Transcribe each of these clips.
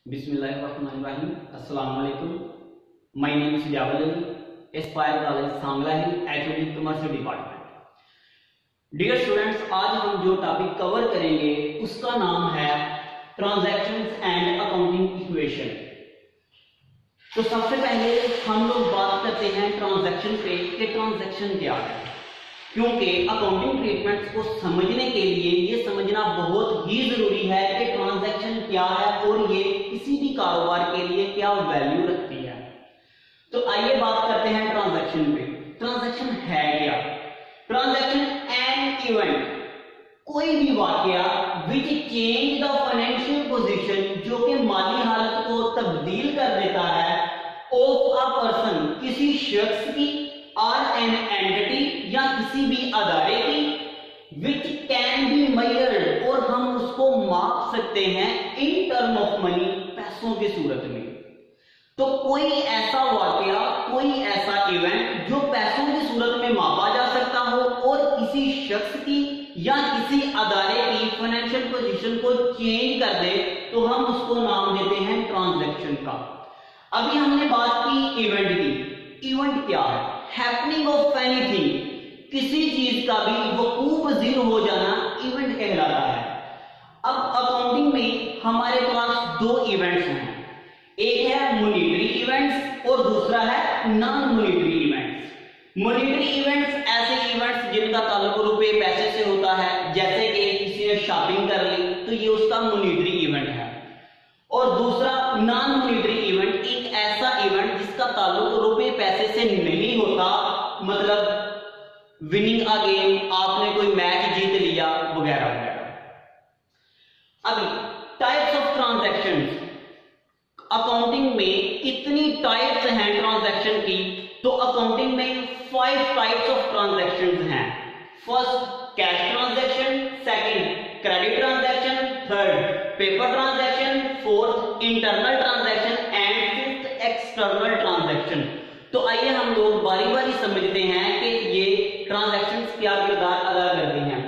बिस्मिल्लाहिर्रहमानिर्रहीम। अस्सलाम वालेकुम। My name is Javed Ali, aspire college Sangla hill, HOD commerce department. Dear students, आज हम जो टॉपिक कवर करेंगे उसका नाम है ट्रांजैक्शंस एंड अकाउंटिंग इक्वेशन। तो सबसे पहले हम लोग बात करते हैं ट्रांजैक्शन पे कि ट्रांजैक्शन क्या है, क्योंकि अकाउंटिंग ट्रीटमेंट्स को समझने के लिए ये समझना बहुत ही जरूरी है कि ट्रांजैक्शन क्या है और ये किसी भी कारोबार के लिए क्या वैल्यू रखती है। तो आइए बात करते हैं ट्रांजैक्शन पे। ट्रांजैक्शन है क्या? ट्रांजैक्शन एन इवेंट, कोई भी वाकया which change the financial position, जो कि माली हालत को तब्दील कर देता है, ऑफ अ पर्सन, किसी शख्स की, और एन एंटिटी, या किसी भी अदारे की, विच कैन बी मेजर्ड, और हम उसको माप सकते हैं इन टर्म ऑफ मनी, पैसों की सूरत में। तो कोई ऐसा वाकया, कोई ऐसा इवेंट जो पैसों की सूरत में मापा जा सकता हो और किसी शख्स की या किसी अदारे की फाइनेंशियल पोजीशन को चेंज कर दे, तो हम उसको नाम देते हैं ट्रांजैक्शन का। अभी हमने बात की इवेंट की। इवेंट क्या है? हैपनिंग ऑफ एनीथिंग, किसी चीज का भी वकूअ पज़ीर हो जाना इवेंट कहलाता है। अब अकाउंटिंग में हमारे पास दो इवेंट्स हैं, एक है मॉनेटरी इवेंट्स और दूसरा है non monetary events. Monetary events ऐसे इवेंट्स जिनका ताल्लुक रुपए पैसे से होता है, जैसे कि किसी ने शॉपिंग कर ली तो ये उसका मॉनेटरी इवेंट है। और दूसरा नॉन मॉनेटरी इवेंट, एक ऐसा इवेंट जिसका ताल्लुक रुपए पैसे से नहीं होता, मतलब विनिंग अ गेम, आपने कोई मैच जीत लिया वगैरह वगैरह। अभी टाइप्स ऑफ ट्रांजैक्शंस, अकाउंटिंग में कितनी टाइप्स हैं ट्रांजैक्शन की? तो अकाउंटिंग में 5 टाइप्स ऑफ ट्रांजैक्शंस हैं। First cash transaction, second credit transaction, third paper transaction, fourth internal transaction and fifth external transaction. तो आइए हम लोग बारी बारी समझते हैं कि ये ट्रांजैक्शंस क्या किरदार अदा करती हैं।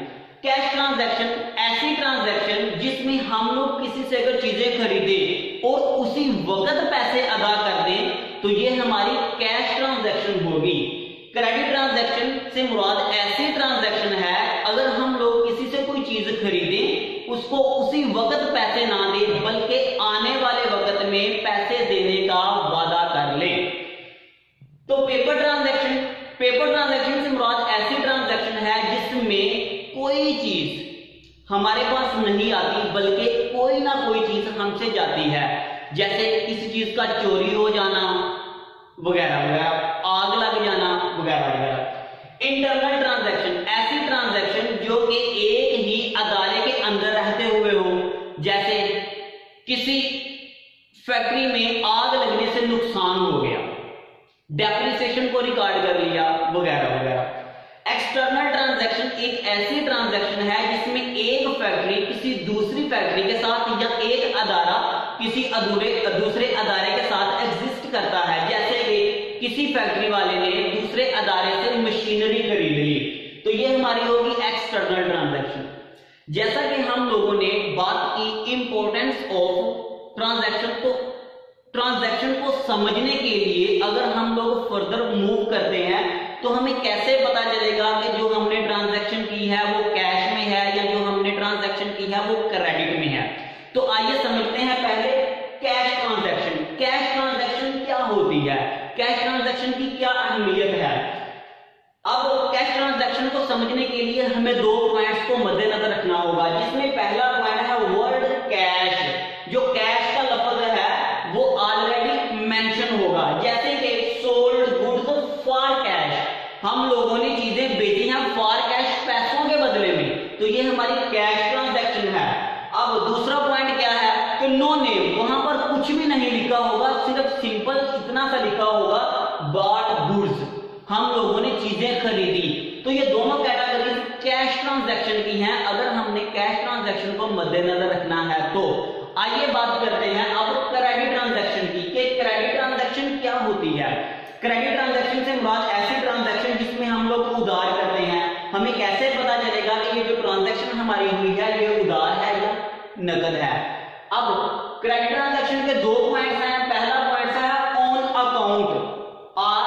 कैश ट्रांजैक्शन, ऐसी ट्रांजैक्शन जिसमें हम लोग किसी से अगर चीजें खरीदे और उसी वक्त पैसे अदा कर दें, तो ये हमारी कैश ट्रांजैक्शन होगी। क्रेडिट ट्रांजैक्शन से मुराद ऐसी ट्रांजैक्शन है अगर हम लोग किसी से कोई चीज खरीदें, उसको उसी वक्त पैसे ना दें बल्कि आने वाले वक्त में पैसे देने का वादा कर लें। तो पेपर ट्रांजैक्शन, पेपर ट्रांजैक्शन से मुराद ऐसी ट्रांजैक्शन है जिसमें कोई चीज हमारे पास नहीं आती बल्कि कोई ना कोई चीज हमसे जाती है, जैसे किसी चीज का चोरी हो जाना वगैरह वगैरह, आग लग जाना वगैरह वगैरह। इंटरनल ट्रांजैक्शन, ऐसी ट्रांजैक्शन जो कि एक ही अदारे के अंदर रहते हुए हो, जैसे किसी फैक्ट्री में आग लगने से नुकसान हो गया, डेप्रिसिएशन को रिकॉर्ड कर लिया वगैरह वगैरह। एक्सटर्नल ट्रांजैक्शन एक ऐसी ट्रांजैक्शन है जिसमें एक फैक्ट्री किसी दूसरी फैक्ट्री के साथ या एक अदारा किसी दूसरे अदारे के साथ एग्जिस्ट करता है, जैसे कि किसी फैक्ट्री वाले ने दूसरे अदारे से मशीनरी खरीद ली, तो ये हमारी होगी एक्सटर्नल ट्रांजैक्शन। जैसा कि हम लोगों ने बात की इंपॉर्टेंस ऑफ ट्रांजैक्शन को समझने के लिए अगर हम लोग फर्दर मूव करते हैं तो हमें कैसे पता चलेगा कि जो हमने ट्रांजैक्शन की है वो कैश में है या जो हमने ट्रांजैक्शन की है वो क्रेडिट में है। तो आइए समझते हैं पहले कैश ट्रांजैक्शन। कैश ट्रांजैक्शन क्या होती है? कैश ट्रांजैक्शन की क्या अहमियत है? अब कैश ट्रांजैक्शन को समझने के लिए हमें दो पॉइंट्स को मद्देनजर रखना होगा, जिसमें पहला पॉइंट है वर्ड कैश। जो कैश का लफ्ज है वो ऑलरेडी मेंशन होगा, जैसे कि सोल्ड गुड्स फॉर कैश, हम लोगों ने चीजें बेची हैं फॉर कैश, पैसों के बदले में, तो ये हमारी कैश ट्रांजैक्शन है। अब दूसरा पॉइंट क्या है कि नो नेम, वहां पर कुछ भी नहीं लिखा होगा, सिर्फ सिंपल इतना सा लिखा होगा बॉट गुड्स, हम लोगों ने चीजें खरीदी। तो ये दोनों कैटेगरी कैश ट्रांजैक्शन की हैं अगर हमने कैश ट्रांजैक्शन को मद्देनजर रखना है। तो आइए बात करते हैं अब क्रेडिट ट्रांजैक्शन की कि क्रेडिट ट्रांजैक्शन क्या होती है। क्रेडिट ट्रांजैक्शन से मुराद ऐसी ट्रांजैक्शन जिसमें हम लोग उधार करते हैं। हमें कैसे पता चलेगा कि ये जो ट्रांजैक्शन हमारी हुई है ये उधार है या नकद है? अब क्रेडिट क्रेडिट ट्रांजैक्शन के दो पॉइंट्स हैं। पहला पॉइंट है ऑन अकाउंट और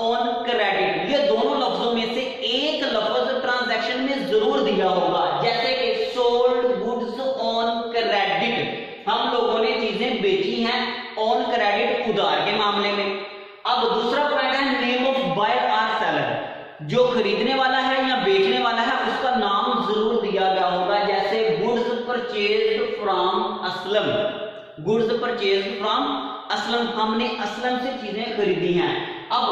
ऑन क्रेडिट। ये दोनों लफ्जों में से एक लफ्ज ट्रांजैक्शन में जरूर दिया होगा, जैसे कि सोल्ड गुड्स ऑन क्रेडिट, हम लोगों ने चीजें बेची हैं ऑन क्रेडिट, उधार के मामले में। अब दूसरा पॉइंट है नेम ऑफ बायर और सेलर, जो खरीदने वाला है या बेचने वाला है उसका नाम जरूर दिया गया होगा, जैसे goods purchased from Aslam, goods purchased from Aslam, हमने असलम से चीजें खरीदी हैं। अब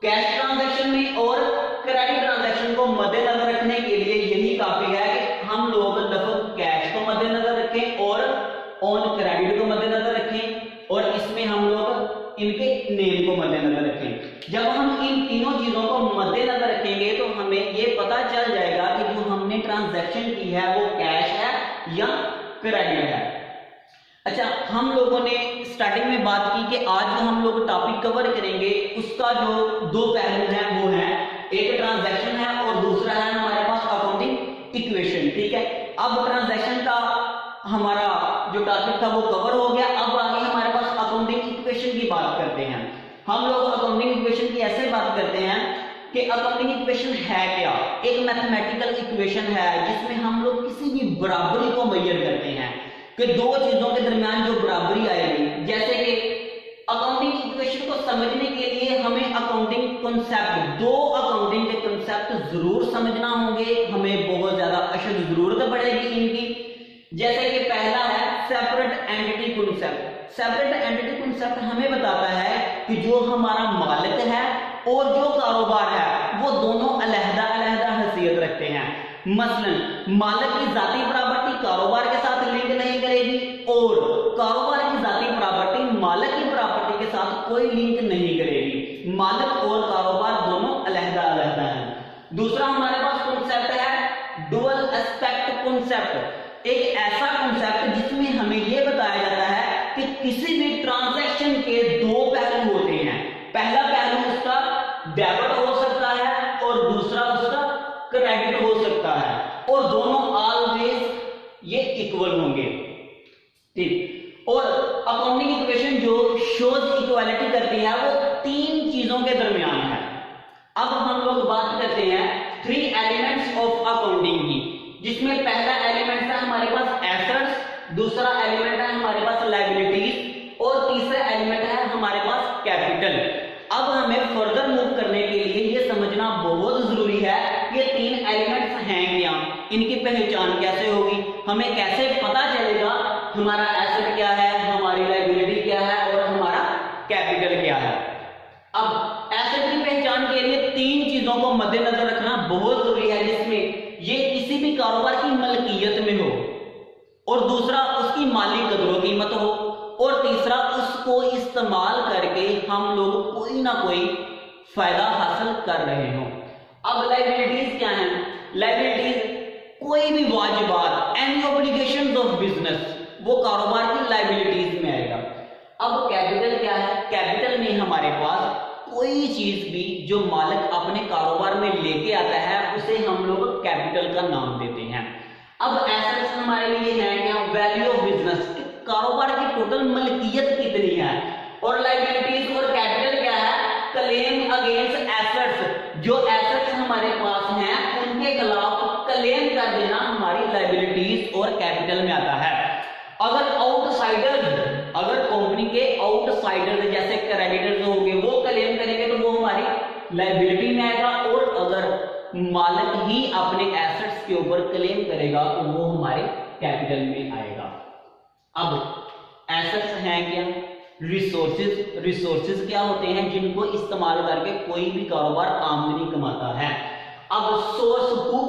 कैश ट्रांजैक्शन में और क्रेडिट ट्रांजैक्शन को मद्देनजर रखने के लिए यही काफी है कि हम लोग लफ्ज कैश को मद्देनजर रखें और ऑन क्रेडिट को मद्देनजर रखें, और इसमें हम लोग इनके नेम को मद्देनजर रखें। जब हम इन तीनों चीजों को मद्देनजर रखेंगे तो हमें यह पता चल जाएगा कि जो हमने ट्रांजैक्शन की है वो कैश है या क्रेडिट है। अच्छा, हम लोगों ने स्टार्टिंग में बात की कि आज जो हम लोग टॉपिक कवर करेंगे उसका जो दो पहलू है वो है, एक ट्रांजैक्शन है और दूसरा है हमारे पास अकाउंटिंग इक्वेशन। ठीक है, अब ट्रांजैक्शन का हमारा जो टॉपिक था वो कवर हो गया। अब आगे हमारे पास अकाउंटिंग इक्वेशन की बात करते हैं। हम लोग अकाउंटिंग इक्वेशन की ऐसे बात करते हैं कि अकाउंटिंग इक्वेशन है क्या? एक मैथमेटिकल इक्वेशन है जिसमें हम लोग किसी भी बराबरी को मेजर करते हैं कि दो चीजों के दरमियान जो बराबरी आएगी। जैसे कि अकाउंटिंग इक्वेशन को समझने के लिए हमें अकाउंटिंग कॉन्सेप्ट, दो अकाउंटिंग के कॉन्सेप्ट जरूर समझना होंगे, हमें बहुत ज्यादा अशद जरूरत पड़ेगी इनकी। जैसे कि पहला है separate entity concept. Separate entity concept हमें बताता है कि जो हमारा मालिक है और जो कारोबार है वो दोनों अलग-अलग हैसियत रखते हैं। मसलन मालिक की जाती प्रॉपर्टी कारोबार के साथ लिंक नहीं करेगी और कारोबार की जाती प्रॉपर्टी मालिक की प्रॉपर्टी के साथ कोई लिंक नहीं करेगी। मालिक और कारोबार दोनों अलग-अलग हैं। दूसरा हमारे पास कॉन्सेप्ट है डुअल एस्पेक्ट कॉन्सेप्ट। एक ऐसा कॉन्सेप्ट जिसमें हमें यह बताया जाता है कि किसी भी ट्रांजैक्शन के दो पहलू होते हैं। पहला पहलू उसका डेबिट हो सकता है और दूसरा उसका क्रेडिट हो सकता है, और दोनों ऑलवेज ये इक्वल होंगे। ठीक, और अकाउंटिंग इक्वेशन जो शोज इक्वालिटी करती है वो तीन चीजों के दरमियान है। अब हम लोग बात करते हैं थ्री एलिमेंट्स ऑफ अकाउंटिंग की, जिसमें पहला एलिमेंट है हमारे पास एसेट्स, दूसरा एलिमेंट है हमारे पास लायबिलिटीज और तीसरा एलिमेंट है हमारे पास कैपिटल। अब हमें फर्दर मूव करने के लिए ये समझना बहुत जरूरी है ये तीन एलिमेंट्स हैं क्या, इनकी पहचान कैसे होगी, हमें कैसे पता चलेगा हमारा एसेट क्या है, हमारी लायबिलिटी क्या है और हमारा कैपिटल क्या है। अब एसेट की पहचान के लिए तीन चीजों को मद्देनजर रखना बहुत जरूरी है, जिसमें ये किसी भी कारोबार की मलकियत में हो, और दूसरा उसकी माली कदरों कीमत हो, और तीसरा उसको इस्तेमाल करके हम लोग कोई ना कोई फायदा हासिल कर रहे हो। अब लायबिलिटीज क्या है? लायबिलिटीज कोई भी वाजिबात, एनी ऑब्लिगेशंस ऑफ बिजनेस, वो कारोबार की लायबिलिटीज में आएगा। अब कैपिटल क्या है? कैपिटल में हमारे पास कोई चीज भी जो मालिक अपने कारोबार में लेके आता है उसे हम लोग कैपिटल का नाम देते हैं। अब एसेट्स हमारे लिए है क्या? वैल्यू ऑफ बिजनेस, कारोबार की टोटल मलकियत कितनी है, और लायबिलिटीज और कैपिटल क्या है? क्लेम अगेंस्ट एसेट्स, जो एसेट्स हमारे पास हैं उनके खिलाफ क्लेम कर देना हमारी लायबिलिटीज और कैपिटल में आता है। अगर आउटसाइडर्स, अगर कंपनी के आउटसाइडर्स जैसे क्रेडिटर्स होंगे वो क्लेम करेंगे तो वो हमारी लायबिलिटी में आएगा, और अगर मालिक ही अपने एसेट्स के ऊपर क्लेम करेगा तो वो हमारे कैपिटल में आएगा। अब एसेट्स हैं क्या? रिसोर्सेज। रिसोर्सेज क्या होते हैं? जिनको इस्तेमाल करके कोई भी कारोबार आमदनी कमाता है। अब सोर्स हु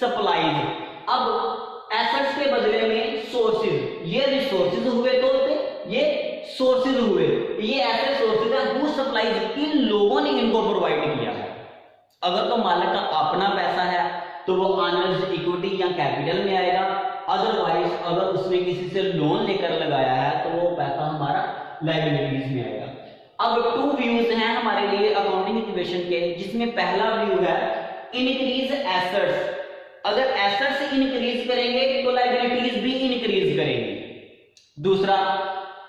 सप्लाईज, अब एसेट्स के बदले में सोर्सेज, ये रिसोर्सेज हुए तो ये सोर्सेज हुए, ये ऐसे सोर्सेज है हु सप्लाईज, किन लोगों ने इनको प्रोवाइड किया है। अगर तो मालिक का अपना पैसा है तो वो ऑनर्स इक्विटी या कैपिटल में आएगा, अदरवाइज अगर उसने किसी से लोन लेकर लगाया है तो वो पैसा हमारा लायबिलिटीज में आएगा। अब टू व्यूज हैं हमारे लिए अकाउंटिंग इक्वेशन के, जिसमें पहला व्यू है इंक्रीज एसेट्स। अगर एसेट्स इंक्रीज करेंगे तो लायबिलिटीज भी इंक्रीज करेंगे। दूसरा,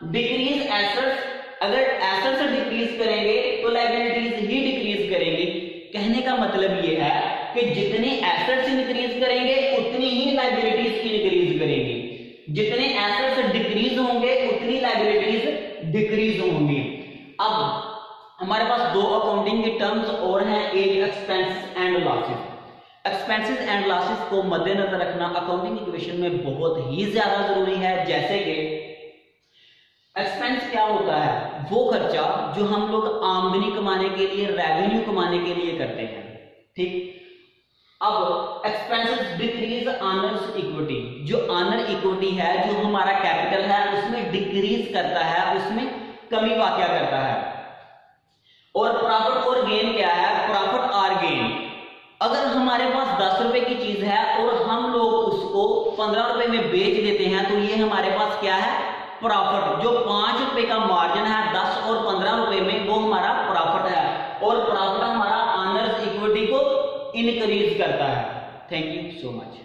डिक्रीज एसेट्स, अगर एसेट्स डिक्रीज करेंगे तो लायबिलिटीज ही डिक्रीज करेंगी। कहने का मतलब ये है कि जितने एसेट्स इंक्रीज करेंगे उतनी ही लायबिलिटीज इंक्रीज करेंगी, जितने एसेट्स डिक्रीज होंगे उतनी लायबिलिटीज डिक्रीज होंगी। अब हमारे पास दो अकाउंटिंग की टर्म्स और हैं, एक expenses and losses. Expenses and losses को मद्देनजर रखना अकाउंटिंग इक्वेशन में बहुत ही ज्यादा जरूरी है। जैसे कि एक्सपेंस क्या होता है, वो खर्चा जो हम लोग आमदनी कमाने के लिए, रेवेन्यू कमाने के लिए करते हैं, ठीक। अब एक्सपेंसेस डिक्रीज ऑनर्स इक्विटी, जो ऑनर इक्विटी है, जो हमारा कैपिटल है, उसमें डिक्रीज करता है, उसमें कमी वाक़या करता है। और प्रॉफिट और गेन क्या है, प्रॉफिट और गेन, अगर हमारे पास 10 रुपए की चीज है और हम लोग उसको 15 रुपए में बेच देते हैं तो ये हमारे पास क्या है, प्रॉफिट। जो 5 रुपए का मार्जिन है 10 और 15 रुपए में, वो हमारा प्रॉफिट है। और प्रॉफिट हमारा ऑनर्स इक्विटी को इंक्रीज करता है। Thank you so much.